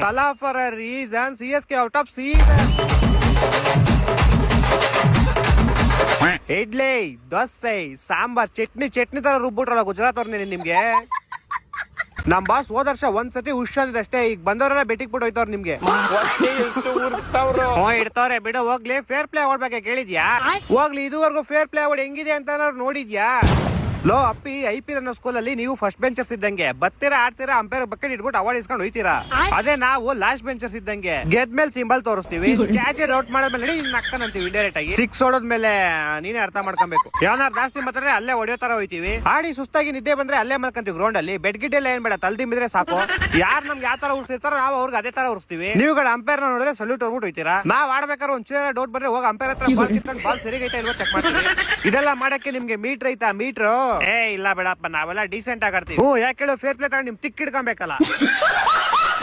ತಲಾ for a reason CSK out of season. Idli, dosa, sambar, chutney ತರ ರುಬ್ಬಿಟ್ರಲ್ಲ ಗುಜರಾತ್ ಅವ್ರನ್ನೇ ನಿಮ್ಗೆ. ನಮ್ ಬಾಸ್ ಹೋದ ವರ್ಷ ಒಂದ್ಸತಿ ಹುಷಾರಿದೆ ಅಷ್ಟೇ. ಈಗ ಬಂದವರೆಲ್ಲ ಬೆಟ್ಟಿಗೆ ಬಿಟ್ಟು ಹೋಯ್ತವ್ರ ನಿಮ್ಗೆ. ಇಡ್ತವ್ರೆ ಬಿಡು ಹೋಗ್ಲಿ. ಫೇರ್ ಪ್ಲೇ ಅವಾರ್ಡ್ ಬಗ್ಗೆ ಕೇಳಿದ್ಯಾ? ಹೋಗ್ಲಿ, ಇದುವರೆಗೂ ಫೇರ್ ಪ್ಲೇ ಅವಾರ್ಡ್ ಹೆಂಗಿದೆ ಅಂತ ನೋಡಿದ್ಯಾ? ಲೋ ಅಪ್ಪಿ, IPL ಅನ್ನೋ ಸ್ಕೂಲಲ್ಲಿ ನೀವು ಫಸ್ಟ್ ಬೆಂಚರ್ಸ್ ಇದ್ದಂಗೆ ಬರ್ತೀರಾ, ಆಡ್ತೀರಾ, ಅಂಪೈರ್ ಬಕೆಟ್ ಇಟ್ಬಿಟ್ಟು ಅವಾರ್ಡ್ ಇಸ್ಕೊಂಡು ಹೋಯ್ತೀರಾ. ಅದೇ ನಾವು ಲಾಸ್ಟ್ ಬೆಂಚರ್ಸ್ ಇದ್ದಂಗೆ ಗೆದ್ಮೇಲೆ ಸಿಂಬಲ್ ತೋರಿಸ್ತೀವಿ, ಕ್ಯಾಚ್ ಔಟ್ ಮಾಡಿದ್ಮೇಲೆ ನಕ್ಕನಂತೀವಿ ಇಂಡೈರೆಕ್ಟ್ ಆಗಿ. 6 ಹೊಡೋದ್ಮೇಲೆ ನೀನೇ ಅರ್ಥ ಮಾಡ್ಕೊಬೇಕು. ಯಾವನಾರು ಜಾಸ್ತಿ ಮಾತಾಡ್ರೆ ಅಲ್ಲೇ ಹೊಡೆಯೋ ತರ ಹೋಯ್ತೀವಿ. ಆಡಿ ಸುಸ್ತಾಗಿ ನಿದ್ದೆ ಬಂದ್ರೆ ಅಲ್ಲೇ ಮಲ್ಕೊಂತೀವಿ ಗ್ರೌಂಡ್ ಅಲ್ಲಿ. ಬೆಡ್ ಗಿಡ್ ಎಲ್ಲ ಏನ್ ಬೇಡ, ತಲ್ದಿಂಬಿದ್ರೆ ಸಾಕು. ಯಾರು ನಮ್ಗೆ ಯಾವ ತರ ಉರ್ಸ್ತಿರ್ತಾರೋ ನಾವು ಅವ್ರಿಗೆ ಅದೇ ತರ ಉರ್ಸ್ತೀವಿ. ನೀವುಗಳ ಅಂಪೈರ್ ನೋಡಿದ್ರೆ ಸಲ್ಯೂಟ್ ಹೋಗ್ಬಿಟ್ಟು ಹೋಯ್ತೀರಾ. ನಾವ್ ಆಡ್ಬೇಕಾದ್ರೆ ಒಂಚೂರ ಡೌಟ್ ಬಂದ್ರೆ ಹೋಗಿ ಅಂಪೈರ್ ಹತ್ರ ಬಾಲ್ ಕಿತ್ಕೊಂಡು ಬಾಲ್ ಸರಿಗೈತಾ ಇಲ್ವೋ ಚೆಕ್ ಮಾಡ್ತೀವಿ. ಇದೆಲ್ಲ ಮಾಡಕ್ಕೆ ನಿಮ್ಗೆ ಮೀಟರ್ ಐತಾ? ಮೀಟ್ರು ಇಲ್ಲ ಬೇಡಪ್ಪ, ನಾವೆಲ್ಲ ಡೀಸೆಂಟ್ ಆಗಿ ಆಡ್ತೀವಿ. ಯಾಕೆ ಹೇಳೋ, ಫೇರ್ ಪ್ಲೇ ತಗೊಂಡು ನಿಮ್ ತಿಕ್ ಹಿಡ್ಕೊಬೇಕಲ್ಲ.